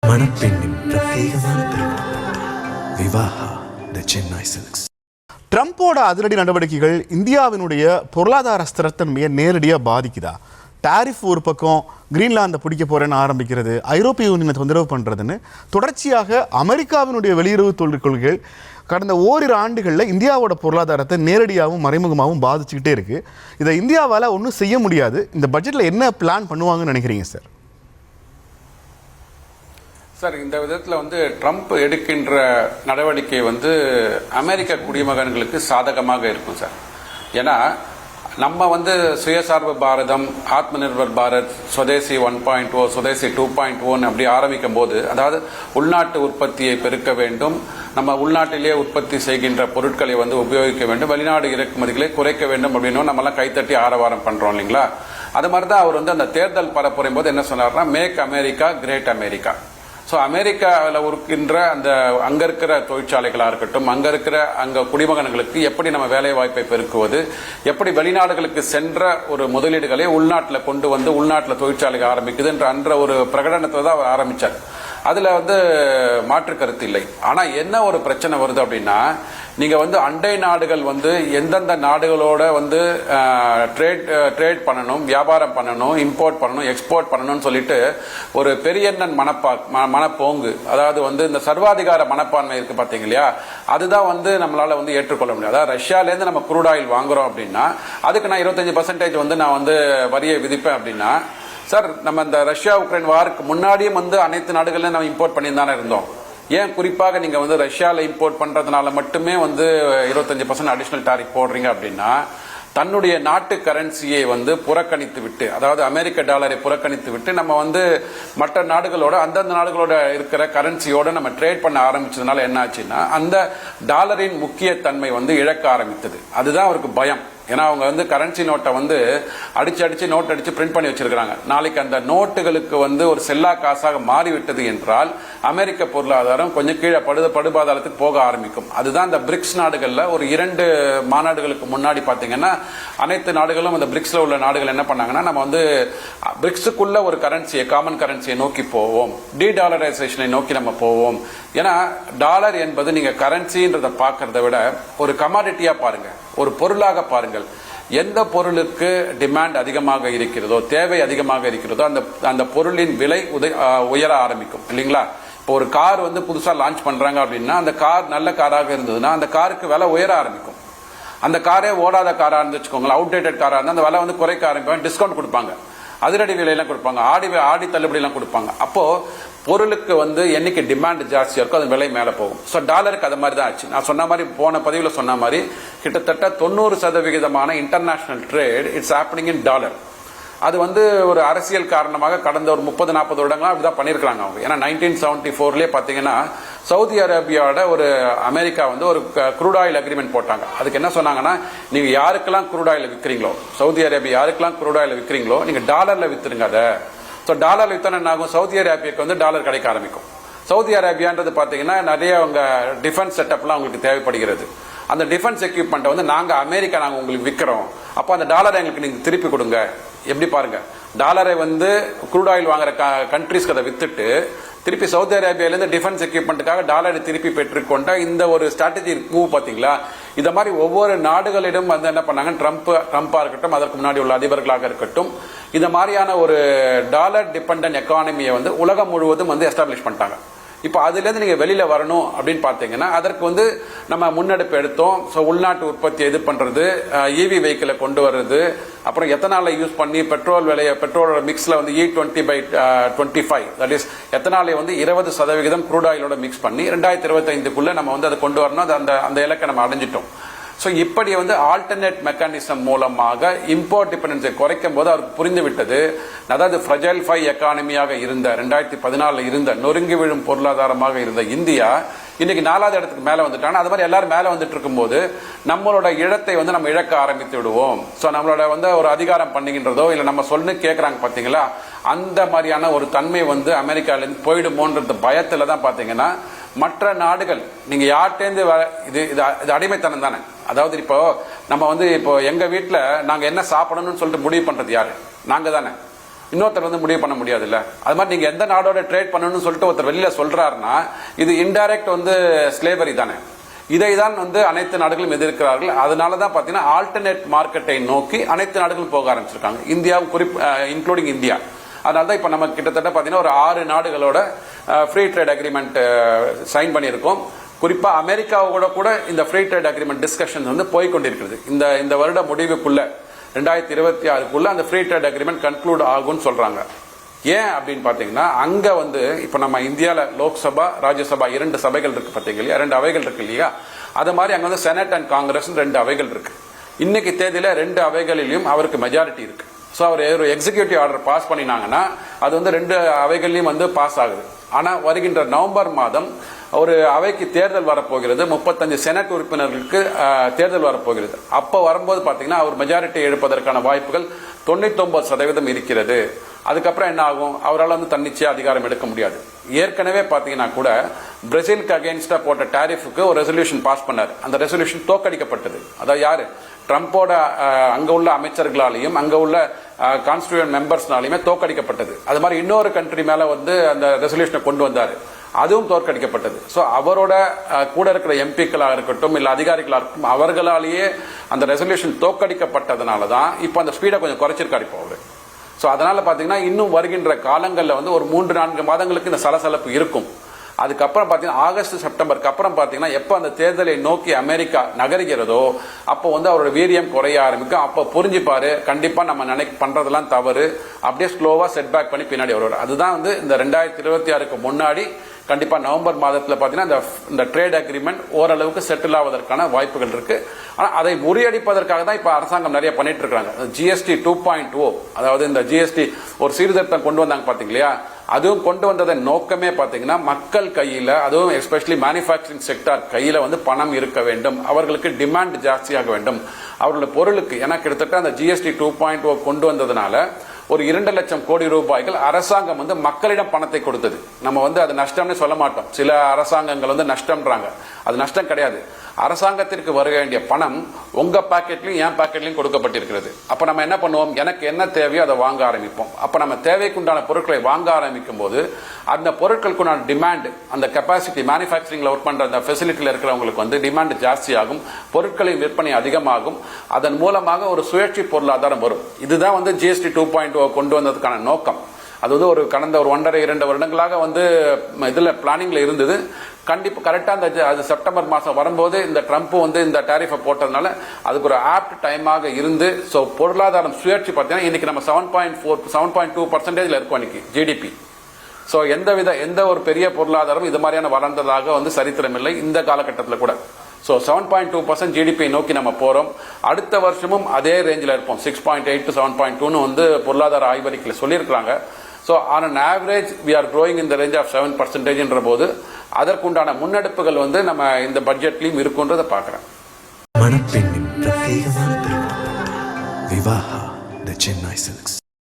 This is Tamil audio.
மணப்பெண்ணின் பிரத்யேகமான திருமணம் விவாஹா தி சென்னை சில்க்ஸ். ட்ரம்போட அதிரடி நடவடிக்கைகள் இந்தியாவினுடைய பொருளாதார ஸ்திரத்தன்மையை நேரடியாக பாதிக்குதா? டாரிஃப் ஒரு பக்கம், கிரீன்லாந்தை பிடிக்க போறேன்னு ஆரம்பிக்கிறது, ஐரோப்பிய யூனியனை தொந்தரவு பண்ணுறதுன்னு தொடர்ச்சியாக அமெரிக்காவினுடைய வெளியுறவு கொள்கைகள் கடந்த ஓரிரு ஆண்டுகளில் இந்தியாவோட பொருளாதாரத்தை நேரடியாகவும் மறைமுகமாகவும் பாதிச்சுக்கிட்டே இருக்கு. இதை இந்தியாவால் ஒன்றும் செய்ய முடியாது. இந்த பட்ஜெட்டில் என்ன பிளான் பண்ணுவாங்கன்னு நினைக்கிறீங்க சார்? சார், இந்த விதத்தில் ட்ரம்ப் எடுக்கின்ற நடவடிக்கை அமெரிக்க குடிமகன்களுக்கு சாதகமாக இருக்கும் சார். ஏன்னா நம்ம சுயசார்பு பாரதம், ஆத்ம நிர்பர் பாரத், சுதேசி 1.0, சுதேசி 2.0 அப்படி ஆரம்பிக்கும் போது, அதாவது உள்நாட்டு உற்பத்தியை பெருக்க வேண்டும், நம்ம உள்நாட்டிலேயே உற்பத்தி செய்கின்ற பொருட்களை உபயோகிக்க வேண்டும், வெளிநாடு இறக்குமதிகளை குறைக்க வேண்டும் அப்படின்னு நம்மளாம் கைத்தட்டி ஆரவாரம் பண்றோம் இல்லைங்களா? அது மாதிரி தான் அவர் அந்த தேர்தல் பரப்புரையும் போது என்ன சொன்னார்னா, make America great America. So அமெரிக்காவில் இருக்கின்ற அங்க இருக்கிற தொழிற்சாலைகளாக இருக்கட்டும், அங்க குடிமகன்களுக்கு எப்படி நம்ம வேலை வாய்ப்பை பெருக்குவது, எப்படி வெளிநாடுகளுக்கு சென்ற ஒரு முதலீடுகளை உள்நாட்டில் கொண்டு உள்நாட்டில் தொழிற்சாலைகள் ஆரம்பிக்குது என்ற ஒரு பிரகடனத்தை தான் அவர் ஆரம்பிச்சார். அதுல மாற்று கருத்து இல்லை. ஆனா என்ன ஒரு பிரச்சனை வருது அப்படின்னா, நீங்க அண்டை நாடுகள் எந்தெந்த நாடுகளோட ட்ரேட் பண்ணணும், வியாபாரம் பண்ணணும், இம்போர்ட் பண்ணணும், எக்ஸ்போர்ட் பண்ணணும்னு சொல்லிட்டு ஒரு பெரியண்ணன் மனப்போங்கு, அதாவது இந்த சர்வாதிகார மனப்பான்மை இருக்கு பாத்தீங்க இல்லையா? அதுதான் நம்மளால ஏற்றுக்கொள்ள முடியாது. அதாவது ரஷ்யால இருந்து நம்ம குரூட் ஆயில் வாங்குறோம் அப்படின்னா அதுக்கு நான் 25% நான் வரியை விதிப்பேன் அப்படின்னா, சார் நம்ம இந்த ரஷ்யா உக்ரைன் வாருக்கு முன்னாடியும் அனைத்து நாடுகளையும் நம்ம இம்போர்ட் பண்ணி தானே இருந்தோம். ஏன் குறிப்பாக நீங்க ரஷ்யால இம்போர்ட் பண்றதுனால மட்டுமே 25% அடிஷனல் டாரிஃப் போடுறீங்க அப்படின்னா, தன்னுடைய நாட்டு கரன்சியை புறக்கணித்து விட்டு, அதாவது அமெரிக்க டாலரை புறக்கணித்து விட்டு நம்ம மற்ற நாடுகளோட, அந்தந்த நாடுகளோட இருக்கிற கரன்சியோட நம்ம ட்ரேட் பண்ண ஆரம்பிச்சதுனால என்ன ஆச்சுன்னா, அந்த டாலரின் முக்கியத்தன்மை இழக்க ஆரம்பித்தது. அதுதான் அவருக்கு பயம். ஏன்னா அவங்க கரன்சி நோட்டை அடிச்சு நோட் அடிச்சு பிரிண்ட் பண்ணி வச்சிருக்காங்க. நாளைக்கு அந்த நோட்டுகளுக்கு ஒரு செல்லா காசாக மாறிவிட்டது என்றால் அமெரிக்க பொருளாதாரம் கொஞ்சம் கீழே படுபாதாரத்துக்கு போக ஆரம்பிக்கும். அதுதான் இந்த பிரிக்ஸ் நாடுகள்ல ஒரு 2 மாநாடுகளுக்கு முன்னாடி பாத்தீங்கன்னா, அனைத்து நாடுகளும் அந்த பிரிக்ஸ்ல உள்ள நாடுகள் என்ன பண்ணாங்கன்னா, நம்ம பிரிக்ஸுக்குள்ள ஒரு கரன்சியை, காமன் கரன்சியை நோக்கி போவோம், டி டாலரைசேஷனை நோக்கி நம்ம போவோம். ஏன்னா டாலர் என்பது நீங்க கரன்சின்றத பாக்குறத விட ஒரு கமாடிட்டியா பாருங்க, ஒரு பொருளாக பாருங்கள். எந்த பொருளுக்கு டிமாண்ட் அதிகமாக இருக்கிறதோ, தேவை அதிகமாக இருக்கிறதோ, அந்த பொருளின் விலை உயர ஆரம்பிக்கும் இல்லைங்களா? இப்போ ஒரு கார் புதுசா லான்ச் பண்றாங்க அப்படின்னா, அந்த கார் நல்ல காராக இருந்ததுன்னா அந்த காருக்கு விலை உயர ஆரம்பிக்கும். அந்த காரே ஓடாத காரா இருந்து வச்சுக்கோங்களேன், அவுடேட்டட் காரா இருந்தா அந்த விலை குறைக்க ஆரம்பிப்பாங்க, டிஸ்கவுண்ட் கொடுப்பாங்க, அதிரடி விலையெல்லாம் கொடுப்பாங்க, ஆடி தள்ளுபடி எல்லாம் கொடுப்பாங்க. அப்போ பொருளுக்கு என்னைக்கு டிமாண்ட் ஜாஸ்தியா இருக்கோ அது விலை மேல போகும். ஸோ டாலருக்கு அது மாதிரி தான் ஆச்சு. நான் சொன்ன மாதிரி, போன பதிவில் சொன்ன மாதிரி, கிட்டத்தட்ட 90% international trade it's happening in dollar. அது ஒரு அரசியல் காரணமாக கடந்த ஒரு 30-40 வருடங்களா அப்படிதான் பண்ணிருக்காங்க அவங்க. ஏன்னா 1974 பாத்தீங்கன்னா சவுதி அரேபியாவோட ஒரு அமெரிக்கா ஒரு குரூட் ஆயில் அக்ரிமெண்ட் போட்டாங்க. அதுக்கு என்ன சொன்னாங்கன்னா, நீங்க யாருக்கெல்லாம் குரூட் ஆயில் விற்கிறீங்களோ, சவுதி அரேபியா யாருக்கெல்லாம் குரூட் ஆயில் விற்கிறீங்களோ நீங்க டாலர்ல வித்துருங்க. அதை டாலர் வித்தன என்ன ஆகும், சவுதி அரேபியாவுக்கு டாலர் கிடைக்க ஆரம்பிக்கும். சவுதி அரேபியான்றது பாத்தீங்கன்னா நிறைய அவங்க டிஃபென்ஸ் செட்டப்லாம் உங்களுக்கு தேவைப்படுகிறது. அந்த டிஃபென்ஸ் எக்யூப்மெண்ட் நாங்க உங்களுக்கு விற்கிறோம், அப்போ அந்த டாலரை எங்களுக்கு நீங்க திருப்பி கொடுங்க. எப்படி பாருங்க, டாலரை குரூட் ஆயில் வாங்குற கண்ட்ரீஸ்க்கு அதை வித்துட்டு திருப்பி சவுதி அரேபியாவிலிருந்து டிஃபென்ஸ் எக்யூப்மெண்ட்டுக்காக டாலரை திருப்பி பெற்றுக்கொண்ட இந்த ஒரு ஸ்ட்ராட்டஜி மூவ் பாத்தீங்களா? இந்த மாதிரி ஒவ்வொரு நாடுகளிடம் என்ன பண்ணாங்க, ட்ரம்பா இருக்கட்டும், அதற்கு முன்னாடி உள்ள அதிபர்களாக இருக்கட்டும், இந்த மாதிரியான ஒரு டாலர் டிபெண்டன்ட் எக்கானமியை உலகம் முழுவதும் எஸ்டாப்ளிஷ் பண்ணிட்டாங்க. இப்போ அதுல இருந்து நீங்க வெளியில வரணும் அப்படின்னு பாத்தீங்கன்னா, அதற்கு நம்ம முன்னெடுப்பு எடுத்தோம். உள்நாட்டு உற்பத்தியை இது பண்றது, இவி வெஹிக்கிளை கொண்டு வர்றது, அப்புறம் எத்தனாலை யூஸ் பண்ணி பெட்ரோலோட மிக்ஸ்ல E20/25, தட் இஸ் எத்தனாலை 20% குரூட் ஆயிலோட மிக்ஸ் பண்ணி 2025க்குள்ள நம்ம அதை கொண்டு வரணும். அந்த இலக்கை நம்ம அடைஞ்சிட்டோம். ஸோ இப்படி ஆல்டர்னேட் மெக்கானிசம் மூலமாக இம்போர்ட் டிபெண்டன்ஸை குறைக்கும் போது அவருக்கு புரிந்து விட்டது. அதாவது ஃப்ரஜைல் 5 எக்கானமியாக இருந்த 2014 இருந்த நொறுங்கி விழும் பொருளாதாரமாக இருந்த இந்தியா இன்னைக்கு 4வது இடத்துக்கு மேல வந்துட்டாங்க. அது மாதிரி எல்லாரும் மேல வந்துட்டு இருக்கும்போது நம்மளோட இடத்தை நம்ம இழக்க ஆரம்பித்து விடுவோம். ஸோ நம்மளோட ஒரு அதிகாரம் பண்ணுகின்றதோ இல்லை நம்ம சொல்லு கேட்கறாங்க பாத்தீங்களா, அந்த மாதிரியான ஒரு தன்மை அமெரிக்காவிலிருந்து போயிடுமோன்ற பயத்துல தான் பாத்தீங்கன்னா மற்ற நாடுகள், நீங்க யார்கிட்டேருந்து இது அடிமைத்தனம் தானே. அதாவது இப்போ நம்ம இப்போ எங்க வீட்டுல நாங்க என்ன சாப்பிடணும்னு சொல்லிட்டு முடிவு பண்றது யாரு? நாங்க தானே. இன்னொருத்தர் வந்து முடிவு பண்ண முடியாது இல்ல. அது மாதிரி நீங்க எந்த நாடோட ட்ரேட் பண்ணணும்னு சொல்லிட்டு ஒருத்தர் வெளியில சொல்றாருன்னா இது இன்டைரக்ட் வந்து ஸ்லேவரி தானே. இதை தான் வந்து அனைத்து நாடுகளும் எதிர்க்கிறார்கள். அதனால தான் பாத்தீங்கன்னா ஆல்டர்னேட் மார்க்கெட்டை நோக்கி அனைத்து நாடுகளும் போக ஆரம்பிச்சிருக்காங்க, இந்தியாவும் இன்க்ளூடிங் இந்தியா. அதனால தான் இப்ப நம்ம கிட்டத்தட்ட பாத்தீங்கன்னா ஒரு 6 நாடுகளோட ஃப்ரீ ட்ரேட் அக்ரிமெண்ட் சைன் பண்ணியிருக்கோம். குறிப்பா அமெரிக்காவோட கூட இந்த ஃப்ரீ ட்ரேட் அக்ரிமெண்ட் டிஸ்கஷன் வந்து போய்கொண்டிருக்கிறது. இந்த வருட முடிவுக்குள்ள 2026க்குள்ள அந்த ஃப்ரீ ட்ரேட் அக்ரிமெண்ட் கன்க்ளூட் ஆகும்னு சொல்றாங்க. ஏன் அப்படின்னு பாத்தீங்கன்னா அங்க வந்து இப்ப நம்ம இந்தியால லோக்சபா ராஜ்யசபா 2 சபைகள் இருக்கு பாத்தீங்களா, 2 அவைகள் இருக்கு இல்லையா. அது மாதிரி அங்க வந்து செனட் அண்ட் காங்கிரஸ் 2 அவைகள் இருக்கு. இன்னைக்கு தேதியில 2 அவைகளிலும் அவருக்கு மெஜாரிட்டி இருக்கு. ஸோ அவர் ஒரு எக்ஸிகியூட்டிவ் ஆர்டர் பாஸ் பண்ணினாங்கன்னா அது வந்து 2 அவைகள்லையும் வந்து பாஸ் ஆகுது. ஆனா வருகின்ற நவம்பர் மாதம் ஒரு அவைக்கு தேர்தல் வரப்போகிறது, 35 செனட் உறுப்பினர்களுக்கு தேர்தல் வரப்போகிறது. அப்ப வரும்போது பாத்தீங்கன்னா அவர் மெஜாரிட்டி எடுப்பதற்கான வாய்ப்புகள் 99% இருக்கிறது. அதுக்கப்புறம் என்ன ஆகும், அவரால் வந்து தன்னிச்சையா அதிகாரம் எடுக்க முடியாது. ஏற்கனவே பாத்தீங்கன்னா கூட பிரேசிலுக்கு அகைன்ஸ்டா போட்ட டாரிஃபுக்கு ஒரு ரெசல்யூஷன் பாஸ் பண்ணார். அந்த ரெசல்யூஷன் தோக்கடிக்கப்பட்டது. அதாவது யாரு, ட்ரம்போட அங்க உள்ள அமைச்சர்களாலையும் அங்க உள்ள கான்ஸ்டிடியூயன்ட் மெம்பர்ஸ்னாலையுமே தோக்கடிக்கப்பட்டது. அது மாதிரி இன்னொரு கண்ட்ரி மேல வந்து அந்த ரெசல்யூஷனை கொண்டு வந்தாரு, அதுவும் தோற்கடிக்கப்பட்டது. சோ அவரோட கூட இருக்கிற எம்பிக்களாக இருக்கட்டும் இல்ல அதிகாரிகளாக இருக்கட்டும் அவர்களாலேயே அந்த ரெசல்யூஷன் தோற்கடிக்கப்பட்டதுனால தான் இப்ப அந்த ஸ்பீடை கொஞ்சம் குறைச்சிருக்காரு இப்போ அவரு. சோ அதனால பாத்தீங்கன்னா இன்னும் வருகின்ற காலங்கள்ல வந்து ஒரு 3-4 மாதங்களுக்கு இந்த சலசலப்பு இருக்கும். அதுக்கப்புறம் பாத்தீங்கன்னா ஆகஸ்ட் செப்டம்பருக்கு அப்புறம் பாத்தீங்கன்னா எப்ப அந்த தேர்தலை நோக்கி அமெரிக்கா நகர்கிறதோ அப்போ வந்து அவரோட வீரியம் குறைய ஆரம்பிக்கும். அப்ப புரிஞ்சுப்பாரு கண்டிப்பா நம்ம பண்றதெல்லாம் தவறு, அப்படியே ஸ்லோவா செட் பேக் பண்ணி பின்னாடி வருவார். அதுதான் வந்து இந்த 2026க்கு முன்னாடி கண்டிப்பா நவம்பர் மாதத்துல பாத்தீங்கன்னா இந்த ட்ரேட் அக்ரிமெண்ட் ஓரளவுக்கு செட்டில் ஆவதற்கான வாய்ப்புகள் இருக்கு. ஆனா அதை முறியடிப்பதற்காக தான் இப்ப அரசாங்கம் நிறைய பண்ணிட்டு இருக்காங்க. ஜிஎஸ்டி 2.0 அதாவது இந்த ஜிஎஸ்டி ஒரு சீர்திருத்தம் கொண்டு வந்தாங்க பாத்தீங்களா, அதுவும் கொண்டு வந்ததன் நோக்கமே பாத்தீங்கன்னா மக்கள் கையில, அதுவும் எஸ்பெஷலி மேனுஃபேக்சரிங் செக்டார் கையில வந்து பணம் இருக்க வேண்டும், அவர்களுக்கு டிமாண்ட் ஜாஸ்தியாக வேண்டும் அவர்களுடைய பொருளுக்கு. ஏன்னா கிட்டத்தட்ட அந்த ஜிஎஸ்டி 2.0 கொண்டு வந்ததுனால ஒரு 2 லட்சம் கோடி ரூபாய்கள் அரசாங்கம் வந்து மக்களிடம் பணத்தை கொடுத்தது. நம்ம வந்து அது நஷ்டம்னு சொல்ல மாட்டோம். சில அரசாங்கங்கள் வந்து நஷ்டம்ன்றாங்க, அது நஷ்டம் கிடையாது. அரசாங்கத்திற்கு வர வேண்டிய பணம் உங்க பாக்கெட்லயும் என் பாக்கெட்லயும் கொடுக்கப்பட்டிருக்கிறது. அப்ப நம்ம என்ன பண்ணுவோம், எனக்கு என்ன தேவையோ அதை வாங்க ஆரம்பிப்போம். அப்ப நம்ம தேவைக்குண்டான பொருட்களை வாங்க ஆரம்பிக்கும் போது அந்த பொருட்களுக்குண்டான டிமாண்ட், அந்த கெப்பாசிட்டி, மேனுஃபேக்சரிங்ல ஒர்க் பண்ற அந்த ஃபெசிலிட்டியில இருக்கிறவங்களுக்கு வந்து டிமாண்ட் ஜாஸ்தியாகும், பொருட்களின் விற்பனை அதிகமாகும். அதன் மூலமாக ஒரு சுழற்சி பொருளாதாரம் வரும். இதுதான் வந்து ஜிஎஸ்டி 2.0 கொண்டு வந்ததுக்கான நோக்கம். அது வந்து ஒரு கடந்த ஒரு 1.5-2 வருடங்களாக வந்து இதுல பிளானிங்ல இருந்தது. கண்டிப்பா கரெக்டா அது செப்டம்பர் மாசம் வரும்போது இந்த ட்ரம்ப் வந்து இந்த டாரிஃபை போட்டதுனால அதுக்கு ஒரு ஆப்ட் டைமாக இருந்து சோ பொருளாதாரம் சுழற்சி பார்த்தீங்கன்னா இன்னைக்கு நம்ம 7.2% இருக்கோம் இன்னைக்கு ஜிடிபி. சோ எந்த ஒரு பெரிய பொருளாதாரம் இது மாதிரியான வளர்ந்ததாக வந்து சரித்திரம் இல்லை இந்த காலகட்டத்தில் கூட. சோ 7.2% ஜிடிபி நோக்கி நம்ம போறோம். அடுத்த வருஷமும் அதே ரேஞ்சில் இருப்போம். 6.8 to 7.2 வந்து பொருளாதார ஆய்வறிக்கையில் சொல்லியிருக்காங்க. So on an average we are growing in the range of 7% என்ற போது அதற்குண்டான முன்னெடுப்புகள் வந்து நம்ம இந்த பட்ஜெட்லயும் இருக்குன்றதை பார்க்கிறேன். மணப்பெண்ணின் பிரத்யேகமான திருமணம் விவாஹா தி சென்னை சில்க்ஸ்.